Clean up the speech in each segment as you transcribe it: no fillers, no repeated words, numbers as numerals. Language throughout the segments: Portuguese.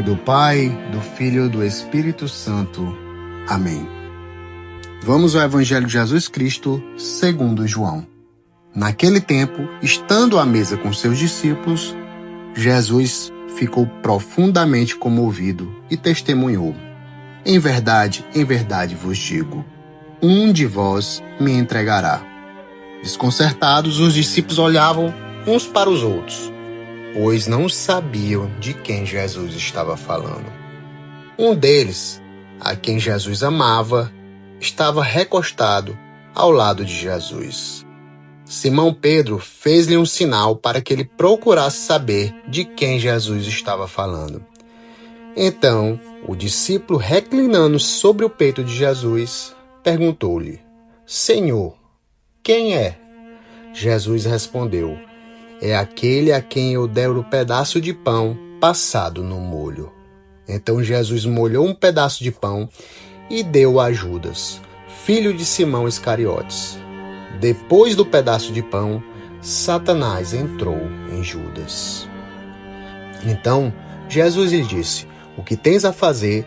do Pai, do Filho e do Espírito Santo. Amém. Vamos ao Evangelho de Jesus Cristo, segundo João. Naquele tempo, estando à mesa com seus discípulos, Jesus ficou profundamente comovido e testemunhou: em verdade vos digo, um de vós me entregará. Desconcertados, os discípulos olhavam uns para os outros, pois não sabiam de quem Jesus estava falando. Um deles, a quem Jesus amava, estava recostado ao lado de Jesus. Simão Pedro fez-lhe um sinal para que ele procurasse saber de quem Jesus estava falando. Então, o discípulo, reclinando sobre o peito de Jesus, perguntou-lhe: Senhor, quem é? Jesus respondeu: é aquele a quem eu der o pedaço de pão passado no molho. Então Jesus molhou um pedaço de pão e deu a Judas, filho de Simão Iscariotes. Depois do pedaço de pão, Satanás entrou em Judas. Então Jesus lhe disse: o que tens a fazer,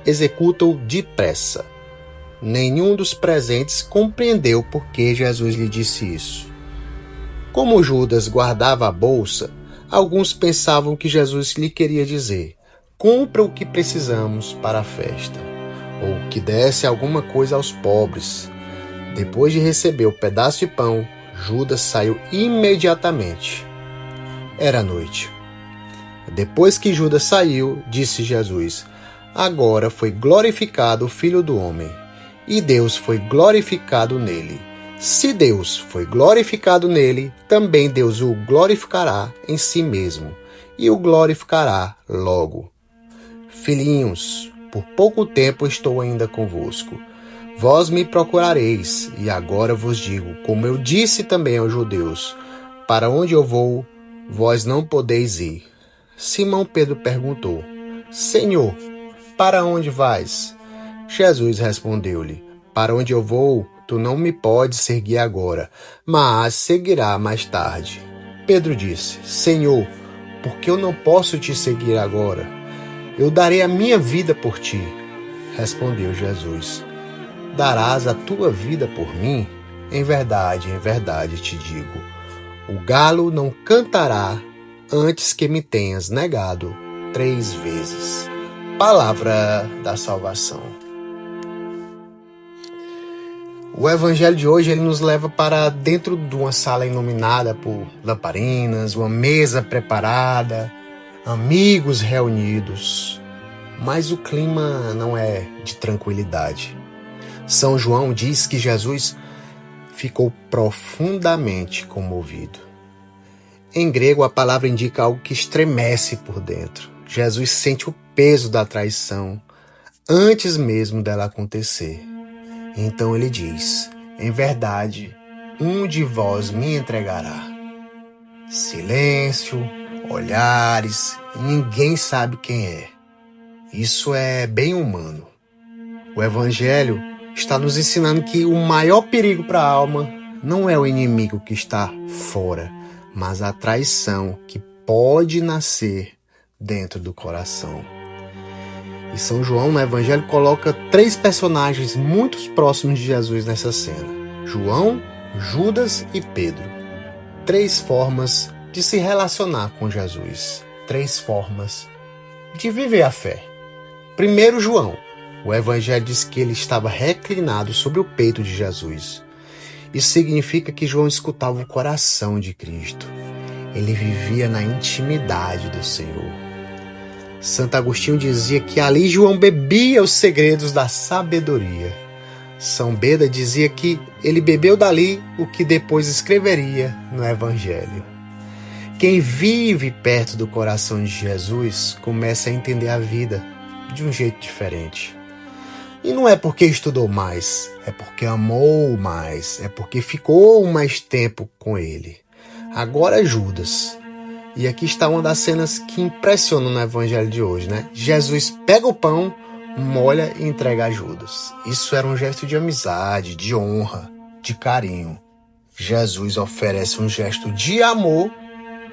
executa-o depressa. Nenhum dos presentes compreendeu por que Jesus lhe disse isso. Como Judas guardava a bolsa, alguns pensavam que Jesus lhe queria dizer: compra o que precisamos para a festa, ou que desse alguma coisa aos pobres. Depois de receber o pedaço de pão, Judas saiu imediatamente. Era noite. Depois que Judas saiu, disse Jesus: agora foi glorificado o Filho do Homem, e Deus foi glorificado nele. Se Deus foi glorificado nele, também Deus o glorificará em si mesmo, e o glorificará logo. Filhinhos, por pouco tempo estou ainda convosco. Vós me procurareis, e agora vos digo, como eu disse também aos judeus: para onde eu vou, vós não podeis ir. Simão Pedro perguntou: Senhor, para onde vais? Jesus respondeu-lhe: para onde eu vou, tu não me podes seguir agora, mas seguirá mais tarde. Pedro disse: Senhor, por que eu não posso te seguir agora? Eu darei a minha vida por ti. Respondeu Jesus: darás a tua vida por mim? Em verdade te digo, o galo não cantará antes que me tenhas negado 3 vezes. Palavra da salvação. O evangelho de hoje ele nos leva para dentro de uma sala iluminada por lamparinas, uma mesa preparada, amigos reunidos. Mas o clima não é de tranquilidade. São João diz que Jesus ficou profundamente comovido. Em grego, a palavra indica algo que estremece por dentro. Jesus sente o peso da traição antes mesmo dela acontecer. Então ele diz: em verdade, um de vós me entregará. Silêncio, olhares, e ninguém sabe quem é. Isso é bem humano. O Evangelho está nos ensinando que o maior perigo para a alma não é o inimigo que está fora, mas a traição que pode nascer dentro do coração. E São João, no Evangelho, coloca 3 personagens muito próximos de Jesus nessa cena: João, Judas e Pedro. 3 formas de se relacionar com Jesus. 3 formas de viver a fé. Primeiro, João. O Evangelho diz que ele estava reclinado sobre o peito de Jesus. Isso significa que João escutava o coração de Cristo. Ele vivia na intimidade do Senhor. Santo Agostinho dizia que ali João bebia os segredos da sabedoria. São Beda dizia que ele bebeu dali o que depois escreveria no Evangelho. Quem vive perto do coração de Jesus começa a entender a vida de um jeito diferente. E não é porque estudou mais, é porque amou mais, é porque ficou mais tempo com ele. Agora Judas. E aqui está uma das cenas que impressionam no Evangelho de hoje, né? Jesus pega o pão, molha e entrega a Judas. Isso era um gesto de amizade, de honra, de carinho. Jesus oferece um gesto de amor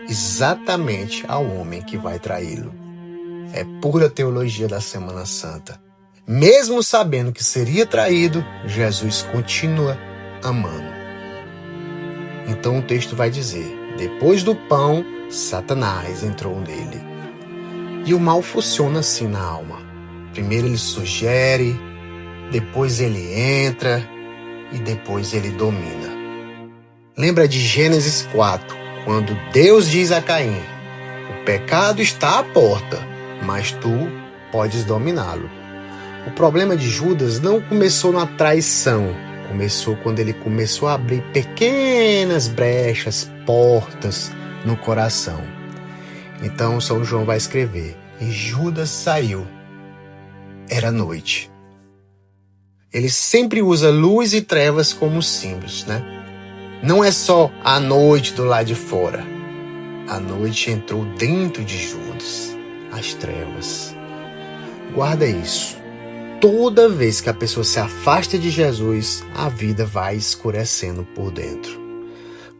exatamente ao homem que vai traí-lo. é pura teologia da Semana Santa. Mesmo sabendo que seria traído, Jesus continua amando. Então o texto vai dizer: depois do pão, Satanás entrou nele. E o mal funciona assim na alma. Primeiro ele sugere, depois ele entra e depois ele domina. Lembra de Gênesis 4, quando Deus diz a Caim: o pecado está à porta, mas tu podes dominá-lo. O problema de Judas não começou na traição, começou quando ele começou a abrir pequenas brechas, portas no coração. Então São João vai escrever: e Judas saiu. Era noite. Ele sempre usa luz e trevas como símbolos, né? Não é só a noite do lado de fora. A noite entrou dentro de Judas, as trevas. Guarda isso. Toda vez que a pessoa se afasta de Jesus, a vida vai escurecendo por dentro.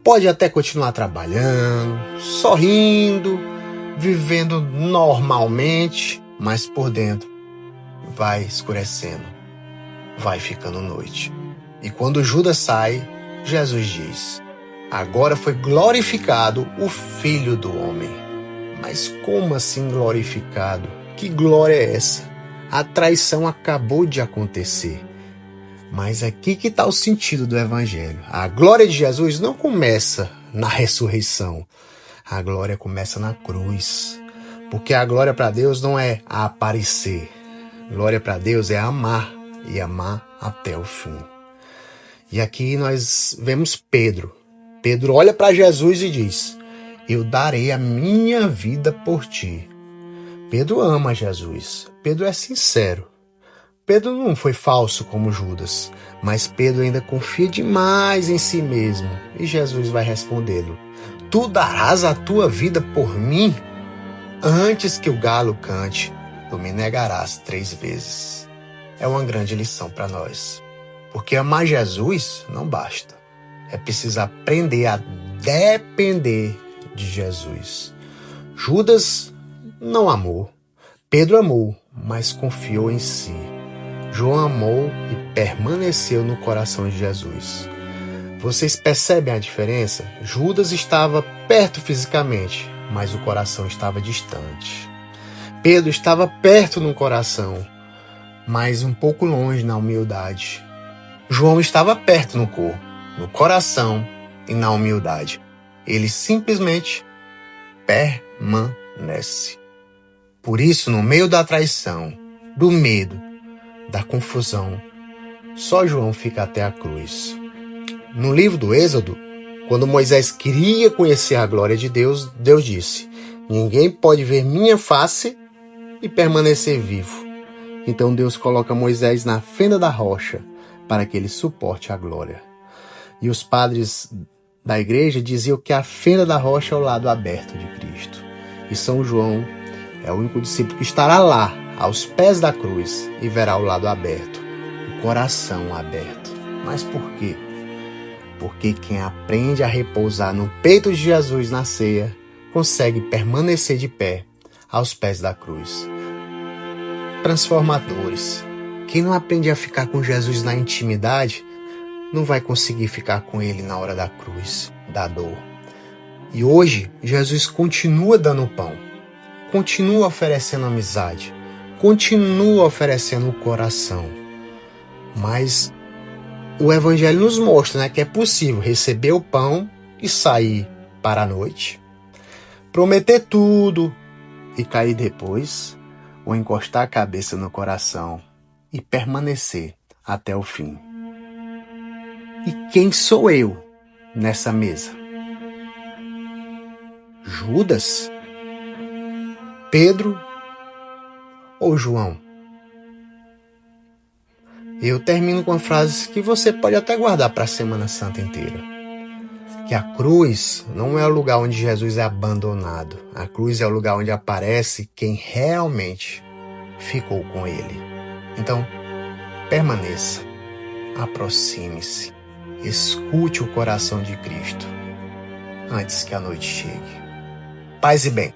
Pode até continuar trabalhando, sorrindo, vivendo normalmente, mas por dentro vai escurecendo, vai ficando noite. E quando Judas sai, Jesus diz: agora foi glorificado o Filho do Homem. Mas como assim glorificado? Que glória é essa? A traição acabou de acontecer. Mas aqui que está o sentido do Evangelho. A glória de Jesus não começa na ressurreição. A glória começa na cruz. Porque a glória para Deus não é aparecer. Glória para Deus é amar, e amar até o fim. E aqui nós vemos Pedro. Pedro olha para Jesus e diz: eu darei a minha vida por ti. Pedro ama Jesus. Pedro é sincero. Pedro não foi falso como Judas, mas Pedro ainda confia demais em si mesmo. E Jesus vai respondê-lo: tu darás a tua vida por mim? Antes que o galo cante, tu me negarás 3 vezes. É uma grande lição para nós. Porque amar Jesus não basta. É preciso aprender a depender de Jesus. Judas não amou. Pedro amou, mas confiou em si. João amou e permaneceu no coração de Jesus. Vocês percebem a diferença? Judas estava perto fisicamente, mas o coração estava distante. Pedro estava perto no coração, mas um pouco longe na humildade. João estava perto no corpo, no coração e na humildade. Ele simplesmente permanece. Por isso, no meio da traição, do medo, da confusão, só João fica até a cruz. No livro do Êxodo, quando Moisés queria conhecer a glória de Deus, Deus disse: ninguém pode ver minha face e permanecer vivo. Então Deus coloca Moisés na fenda da rocha para que ele suporte a glória. E os padres da igreja diziam que a fenda da rocha é o lado aberto de Cristo. E São João é o único discípulo que estará lá, aos pés da cruz, e verá o lado aberto, o coração aberto. Mas por quê? Porque quem aprende a repousar no peito de Jesus na ceia, consegue permanecer de pé aos pés da cruz. Transformadores. Quem não aprende a ficar com Jesus na intimidade, não vai conseguir ficar com ele na hora da cruz, da dor. E hoje, Jesus continua dando pão, continua oferecendo amizade, continua oferecendo o coração. Mas o Evangelho nos mostra, né, que é possível receber o pão e sair para a noite, prometer tudo e cair depois, ou encostar a cabeça no coração e permanecer até o fim. E quem sou eu nessa mesa? Judas? Pedro ou João? Eu termino com uma frase que você pode até guardar para a Semana Santa inteira. Que a cruz não é o lugar onde Jesus é abandonado. A cruz é o lugar onde aparece quem realmente ficou com ele. Então, permaneça, aproxime-se, escute o coração de Cristo antes que a noite chegue. Paz e bem.